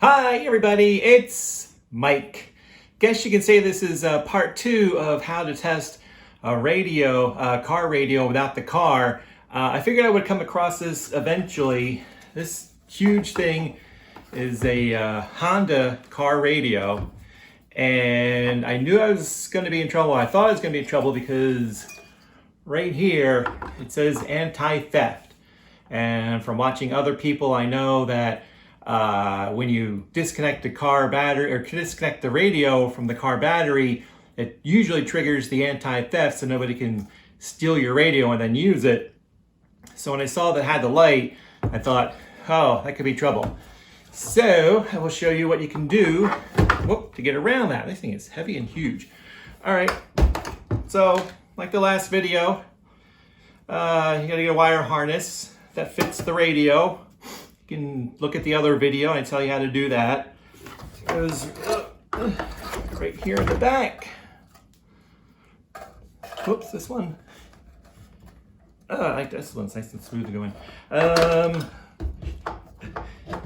Hi everybody, it's Mike. Guess you can say this is part 2 of how to test a radio, car radio without the car. I figured I would come across this eventually. This huge thing is a Honda car radio, and I knew I was going to be in trouble. I thought I was going to be in trouble because right here it says anti-theft, and from watching other people I know that when you disconnect the car battery or disconnect the radio from the car battery, it usually triggers the anti-theft so nobody can steal your radio and then use it. So when I saw that it had the light, I thought, oh, that could be trouble. So I will show you what you can do to get around that. This thing is heavy and huge. All right, so like the last video, you gotta get a wire harness that fits the radio. You can look at the other video and I tell you how to do that. It goes right here in the back. Whoops, this one. Oh, I like this one. It's nice and smooth to go in.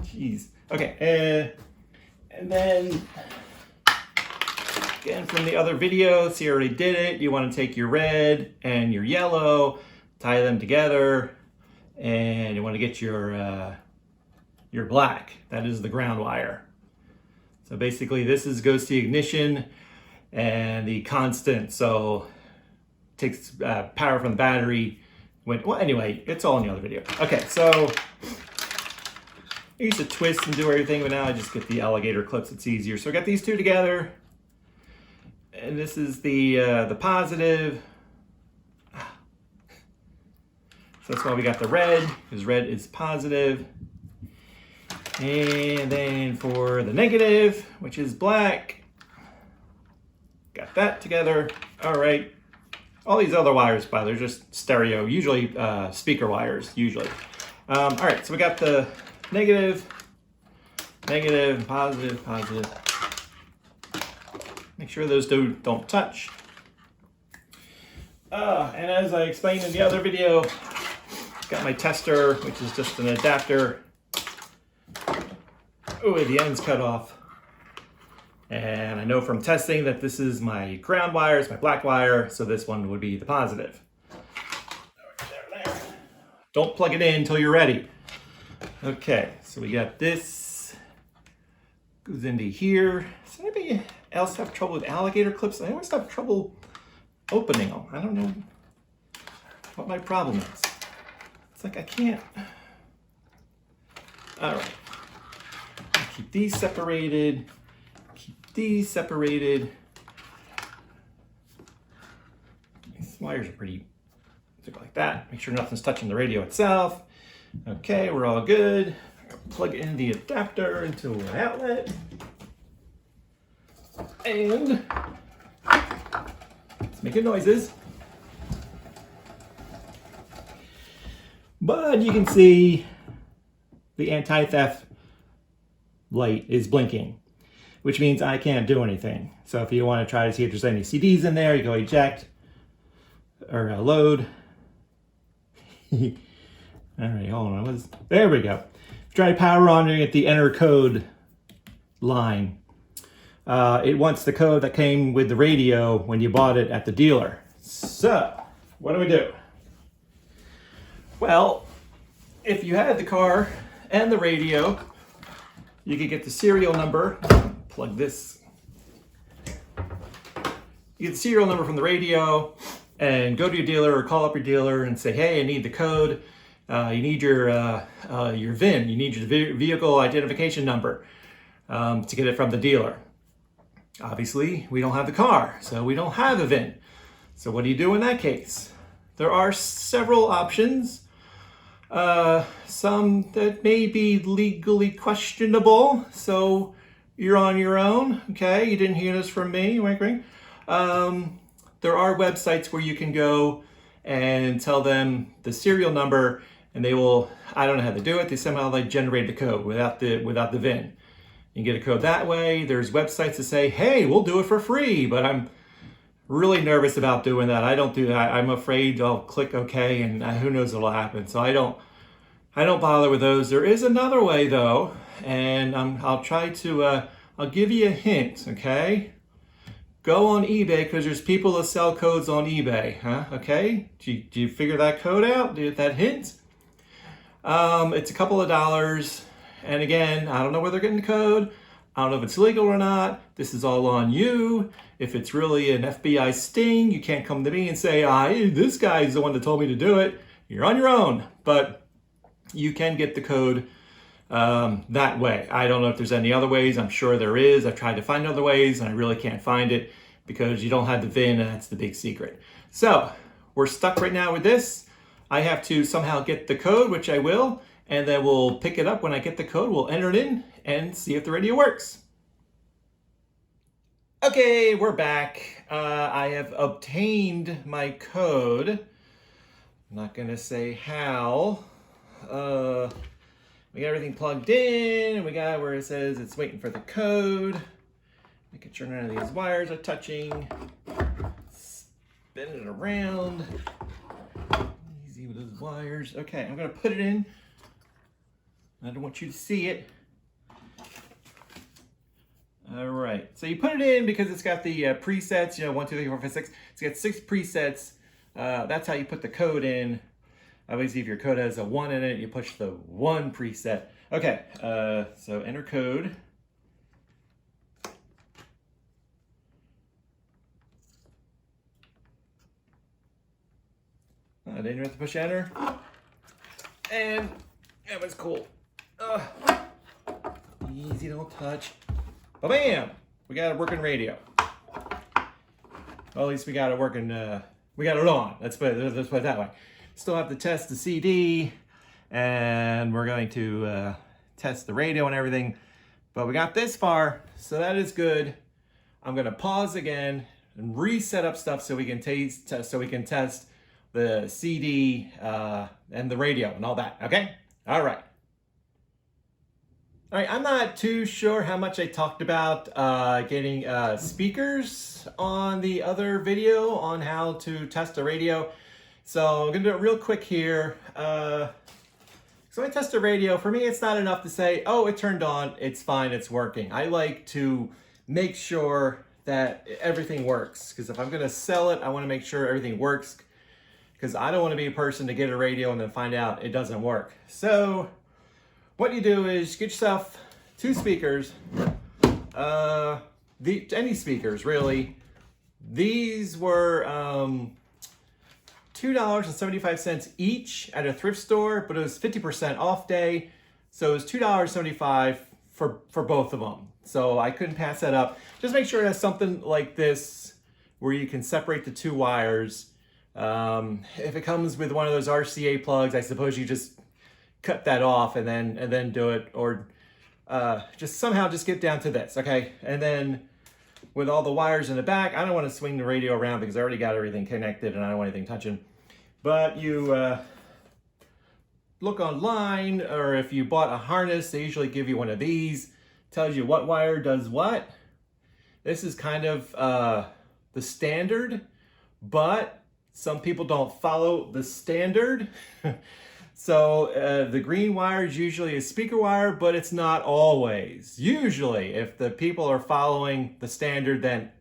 Jeez. Okay. And then again from the other video, see, I already did it. You want to take your red and your yellow, tie them together, and you want to get your black. That is the ground wire. So basically this goes to the ignition and the constant. So it takes power from the battery. Well, anyway, it's all in the other video. Okay, so I used to twist and do everything, but now I just get the alligator clips. It's easier. So I got these two together, and this is the positive. So that's why we got the red, because red is positive. And then for the negative, which is black, got that together. All right. All these other wires, by the way, they're just stereo, usually speaker wires, usually. All right, so we got the negative, negative, positive, positive. Make sure those don't touch. And as I explained in the other video, got my tester, which is just an adapter. Oh, the end's cut off. And I know from testing that this is my ground wire, it's my black wire, so this one would be the positive. There. Don't plug it in until you're ready. Okay, so we got this. Goes into here. Does anybody else have trouble with alligator clips? I always have trouble opening them. I don't know what my problem is. It's like I can't. All right. Keep these separated. Keep these separated. These wires are pretty thick like that. Make sure nothing's touching the radio itself. Okay, we're all good. Plug in the adapter into an outlet. And it's making noises. But you can see the anti-theft light is blinking, which means I can't do anything. So if you want to try to see if there's any CDs in there, you go eject or load. All right, hold on. There we go. Try power on at the enter code line. It wants the code that came with the radio when you bought it at the dealer. So what do we do? Well, if you had the car and the radio, you could get the serial number. Plug this. You get the serial number from the radio and go to your dealer or call up your dealer and say, hey, I need the code. You need your VIN. You need your vehicle identification number to get it from the dealer. Obviously, we don't have the car, so we don't have a VIN. So what do you do in that case? There are several options. Some that may be legally questionable, so you're on your own, okay? You didn't hear this from me, wink, wink. There are websites where you can go and tell them the serial number, and they will, I don't know how to do it, they somehow generate the code without the VIN. You can get a code that way. There's websites that say, hey, we'll do it for free, but I'm really nervous about doing that. I don't do that. I'm afraid I'll click OK and who knows what'll happen. So I don't bother with those. There is another way though and I'll try to, I'll give you a hint, okay? Go on eBay because there's people that sell codes on eBay, huh? Okay, do you figure that code out? Do you get that hint? It's a couple of dollars, and again, I don't know where they're getting the code. I don't know if it's legal or not. This is all on you. If it's really an FBI sting, you can't come to me and say, this guy's the one that told me to do it. You're on your own, but you can get the code that way. I don't know if there's any other ways. I'm sure there is. I've tried to find other ways and I really can't find it because you don't have the VIN and that's the big secret. So we're stuck right now with this. I have to somehow get the code, which I will, and then we'll pick it up when I get the code. We'll enter it in and see if the radio works. Okay, we're back. I have obtained my code. I'm not gonna say how. We got everything plugged in. We got where it says it's waiting for the code. Making sure none of these wires are touching. Spin it around. Easy with those wires. Okay, I'm gonna put it in. I don't want you to see it. All right, so you put it in because it's got the presets, 1, 2, 3, 4, 5, 6. It's got 6 presets. That's how you put the code in. Obviously, if your code has a 1 in it, you push the 1 preset. Okay, so enter code. I didn't even have to push enter. And that was cool. Easy, don't touch. Bam! We got a working radio. Well, at least we got it working. We got it on. Let's put it that way. Still have to test the CD, and we're going to test the radio and everything. But we got this far, so that is good. I'm going to pause again and reset up stuff so we can test the CD and the radio and all that. Okay. All right. All right, I'm not too sure how much I talked about getting speakers on the other video on how to test a radio. So I'm gonna do it real quick here. So I test a radio. For me, it's not enough to say, oh, it turned on, it's fine, it's working. I like to make sure that everything works, because if I'm gonna sell it, I wanna make sure everything works, because I don't wanna be a person to get a radio and then find out it doesn't work. So what you do is get yourself 2 speakers, any speakers really. These were $2.75 each at a thrift store, but it was 50% off day, so it was $2.75 for both of them. So I couldn't pass that up. Just make sure it has something like this where you can separate the 2 wires. If it comes with one of those RCA plugs, I suppose you just cut that off and then do it, or just somehow just get down to this, okay? And then with all the wires in the back, I don't want to swing the radio around because I already got everything connected and I don't want anything touching. But you look online, or if you bought a harness, they usually give you one of these. Tells you what wire does what. This is kind of the standard, but some people don't follow the standard. So the green wire is usually a speaker wire, but it's not always. Usually, if the people are following the standard, then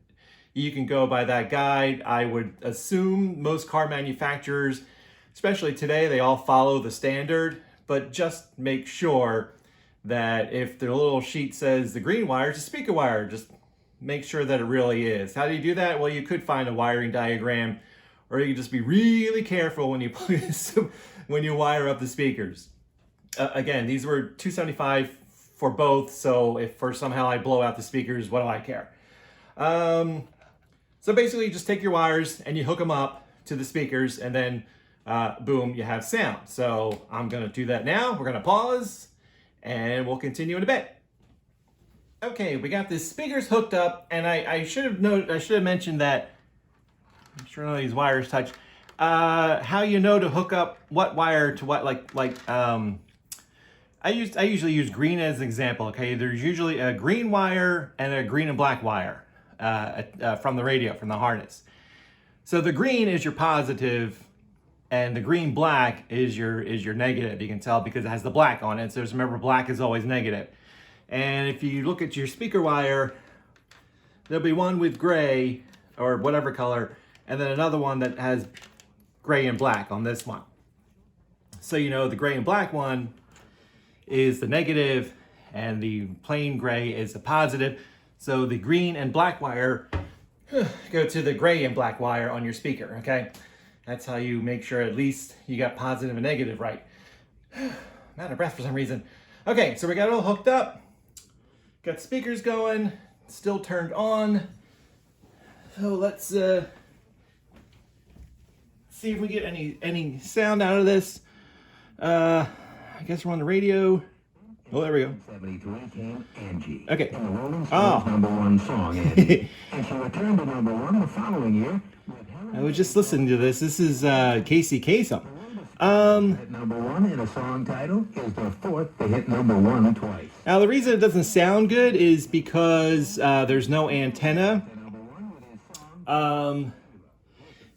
you can go by that guide. I would assume most car manufacturers, especially today, they all follow the standard, but just make sure that if the little sheet says the green wire is a speaker wire, just make sure that it really is. How do you do that? Well, you could find a wiring diagram, or you can just be really careful when you when you wire up the speakers. Again, these were $2.75 for both, so if for somehow I blow out the speakers, what do I care? So basically, you just take your wires and you hook them up to the speakers, and then boom, you have sound. So I'm gonna do that now. We're gonna pause, and we'll continue in a bit. Okay, we got the speakers hooked up, and I should have mentioned that. I'm sure none of these wires touch. How you know to hook up what wire to what, I usually use green as an example. Okay, there's usually a green wire and a green and black wire from the radio, from the harness. So the green is your positive, and the green black is your negative. You can tell because it has the black on it. So just remember, black is always negative. And if you look at your speaker wire, there'll be one with gray or whatever color, and then another one that has gray and black on this one. So you know the gray and black one is the negative and the plain gray is the positive. So the green and black wire go to the gray and black wire on your speaker, okay? That's how you make sure at least you got positive and negative right. I'm out of breath for some reason. Okay, so we got it all hooked up. Got speakers going, still turned on. So let's see if we get any sound out of this. I guess we're on the radio. Oh, there we go. 73 came Angie. Okay. Oh. #1 song, Angie. And she returned to #1 the following year. I was just listening to this. This is Casey Kasem. Hit #1 in a song title is the fourth to hit #1 twice. Now the reason it doesn't sound good is because there's no antenna.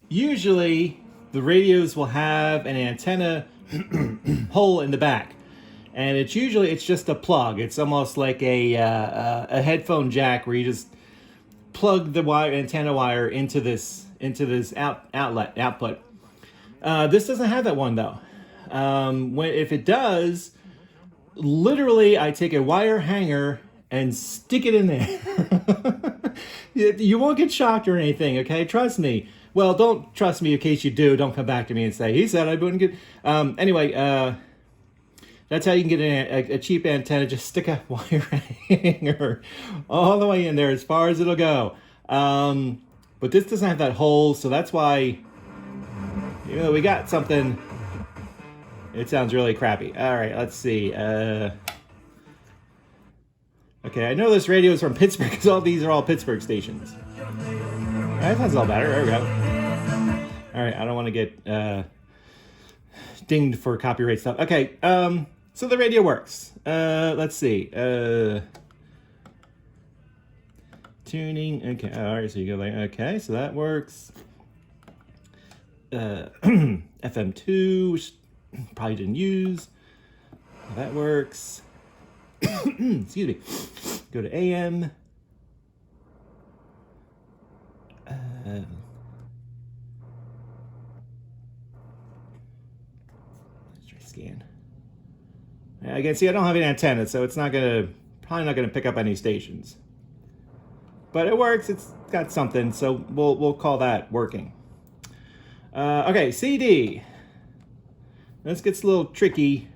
Usually the radios will have an antenna hole in the back. And it's just a plug. It's almost like a headphone jack where you just plug the antenna wire into this output. This doesn't have that one though. If it does, literally I take a wire hanger and stick it in there. You won't get shocked or anything, okay? Trust me. Well, don't trust me in case you do. Don't come back to me and say, he said I wouldn't get... Anyway, that's how you can get a cheap antenna. Just stick a wire hanger all the way in there as far as it'll go. But this doesn't have that hole, so that's why, you know, we got something. It sounds really crappy. All right, let's see. Okay, I know this radio is from Pittsburgh because all these are all Pittsburgh stations. That sounds all better. There we go. All right, I don't want to get dinged for copyright stuff. Okay, so the radio works. Let's see. Tuning. Okay, all right, so you go like, okay, so that works. FM2, which probably didn't use. That works. Excuse me. Go to AM. Let's try scan. Again, see, I don't have an antenna, so it's probably not gonna pick up any stations. But it works. It's got something, so we'll call that working. Okay, CD. This gets a little tricky.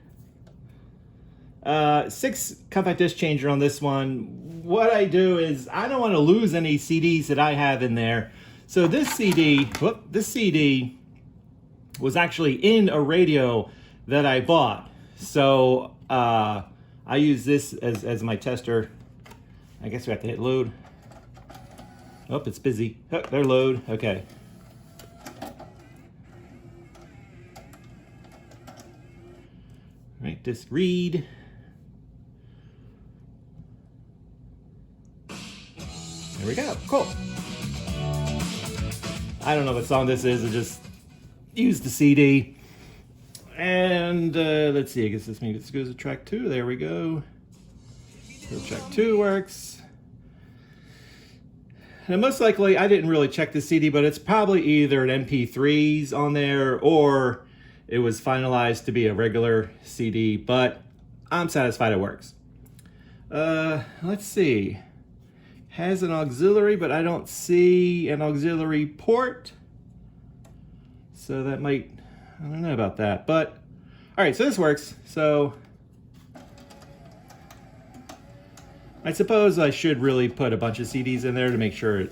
6 compact disc changer on this one. What I do is I don't want to lose any CDs that I have in there. So this CD was actually in a radio that I bought. So I use this as my tester. I guess we have to hit load. Oh, it's busy. Oh, there, load. Okay. Right, disc read. There we go. Cool. I don't know what song this is. I just used the CD. And let's see. I guess this goes to track 2. There we go. So track 2 works. And most likely, I didn't really check the CD, but it's probably either an MP3s on there or it was finalized to be a regular CD, but I'm satisfied it works. Let's see. Has an auxiliary, but I don't see an auxiliary port. So that might, I don't know about that, but all right, so this works. So I suppose I should really put a bunch of CDs in there to make sure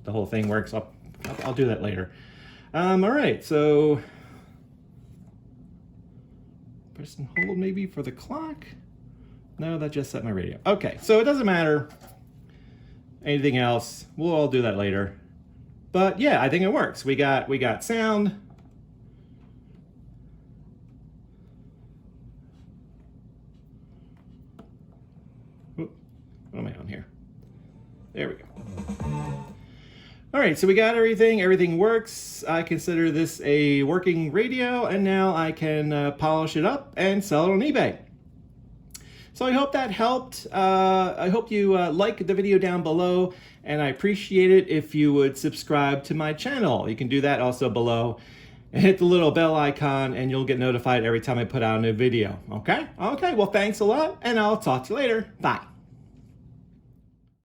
the whole thing works. I'll do that later. All right, so press and hold maybe for the clock. No, that just set my radio. Okay, so it doesn't matter. Anything else, we'll all do that later. But yeah, I think it works. We got sound. What am I on here? There we go. All right, so we got everything. Everything works. I consider this a working radio, and now I can polish it up and sell it on eBay. So I hope that helped. I hope you like the video down below, and I appreciate it if you would subscribe to my channel. You can do that also below. And hit the little bell icon and you'll get notified every time I put out a new video. Okay? Okay, well thanks a lot, and I'll talk to you later. Bye.